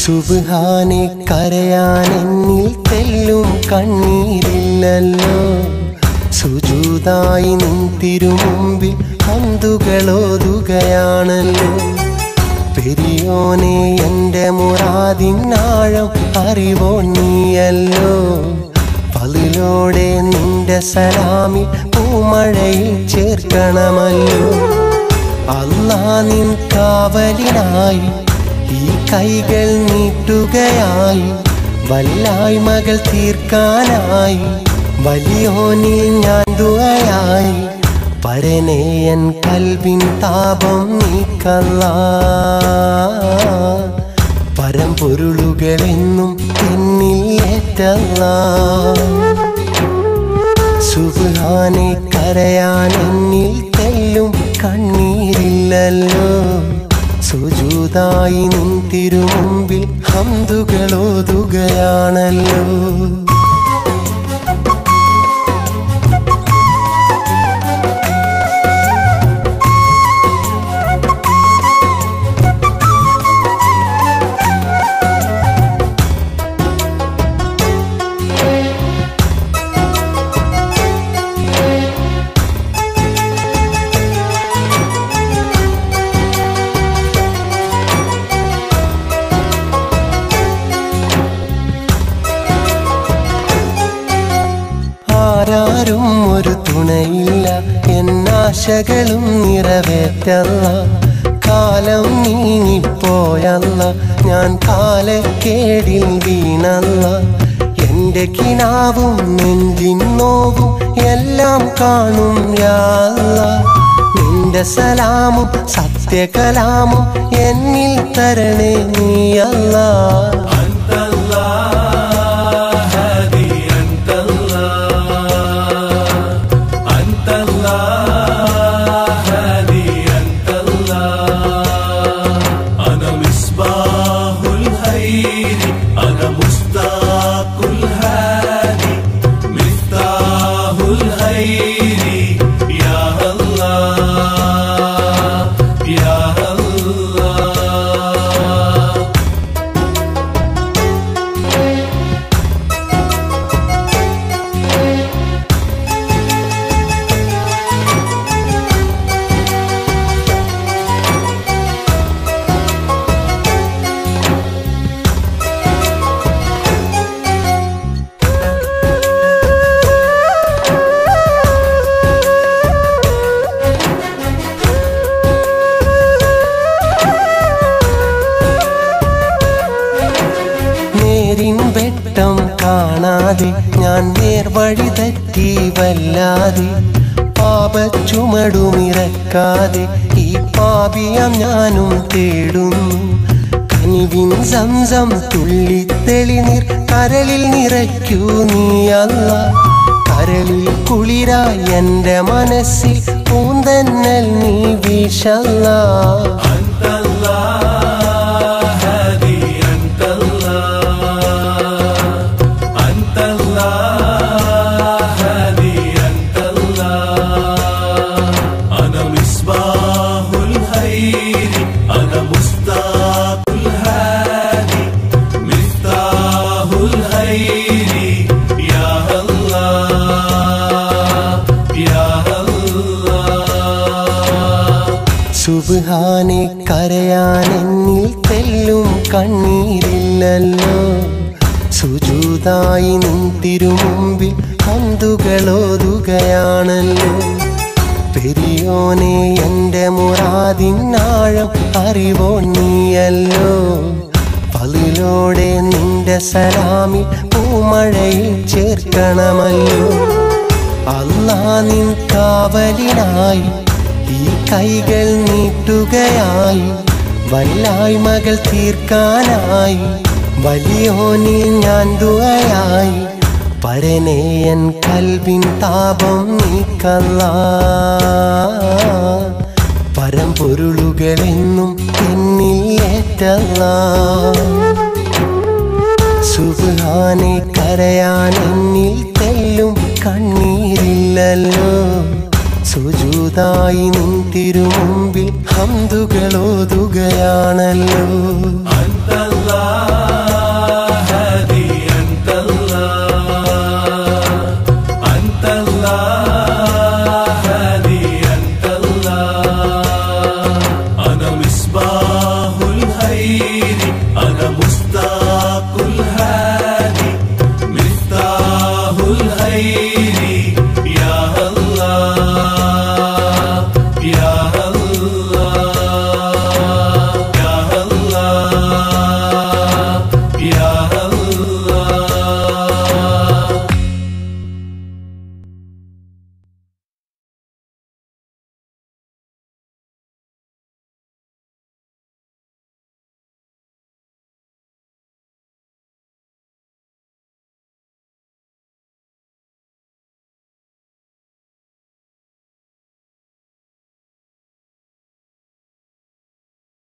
സുബ്ഹാനെ കരയാൻ എന്നിൽ തെല്ലും കണ്ണീരില്ലല്ലോ. സുജൂദായി നിൻ തിരുമുമ്പിൽ ഹംദുകളോതുകയാണല്ലോ. പെരിയോനെ എൻ്റെ മുറാദിനാഴം അറിവോ നീയല്ലോ. ഫളിലോടെ നിന്റെ സലാമിൽ പൂമഴയിൽ ചേർക്കണമല്ലോ. അല്ലാ നിൻ കാവലിനായി ഈ കൈകൾ നീട്ടുകയായി. വല്ലായ്മകൾ തീർക്കാനായി വലിയോനിൽ ഞാൻ ദുആയായി. പരനേയൻ കൽബിൻ താപം നീക്കല്ലാ. പരമ്പൊരുളുകളെന്നും എന്നിൽ ഏറ്റല്ലാ. സുബ്ഹാനെ കരയാൻ എന്നിൽ തെല്ലും കണ്ണീരില്ലല്ലോ. സുജൂദായി നിൻ തിരുമുമ്പിൽ ഹംദുകളോതുകയാണല്ലോ. ആരാരും ഒരു തുണയില്ല, എന്നാശകളും നിറവേറ്റല്ല. കാലം നീങ്ങിപ്പോയല്ല, ഞാൻ കാലക്കേടിൽ വീണല്ല. എൻ്റെ കിനാവും നെഞ്ചിൻ നോവും എല്ലാം കാണും യാ അല്ലാഹ്. നിന്റെ സലാമും സത്യകലാമും എന്നിൽ തരണേ നീ അല്ലാഹ്. വെട്ടം കാണാതെ ഞാൻ നേർവഴി തെറ്റി വല്ലാതെ. പാപച്ചുമടുമിറക്കാതെ ഈ പാപിയം ഞാനും തേടുന്നു. കനിവിൻ സംസം തുള്ളിത്തെളിനീർ കരളിൽ നിറയ്ക്കൂ നീ അല്ലാഹ്. കരളിൽ കുളിരായി എൻ്റെ മനസ്സിൽ പൂന്തന്നൽ നീ വീശല്ലാഹ്. സുബ്ഹാനെ കരയാൻ എന്നിൽ തെല്ലും കണ്ണീരില്ലല്ലോ. സുജൂദായി നിൻ തിരുമുമ്പിൽ ഹംദുകളോതുകയാണല്ലോ. പെരിയോനെ എൻ്റെ മുറാദിനാഴം അറിവോ നീയല്ലോ. ഫളിലോടെ നിന്റെ സലാമിൽ പൂമഴയിൽ ചേർക്കണമല്ലോ. അല്ലാ നിൻ കാവലിനായി ഈ കൈകൾ നീട്ടുകയായി. വല്ലായ്മകൾ തീർക്കാനായി വലിയോനിൽ ഞാൻ ദുആയായി. പരനേയൻ കൽബിൻ താപം നീക്കല്ലാ. പരമ്പൊരുളുകളെന്നും എന്നിൽ ഏറ്റല്ലാ. സുബ്ഹാനെ കരയാൻ എന്നിൽ തെല്ലും കണ്ണീരില്ലല്ലോ. സുജൂദായി നിൻ തിരുമുമ്പിൽ ഹംദുകളോതുകയാണല്ലോ.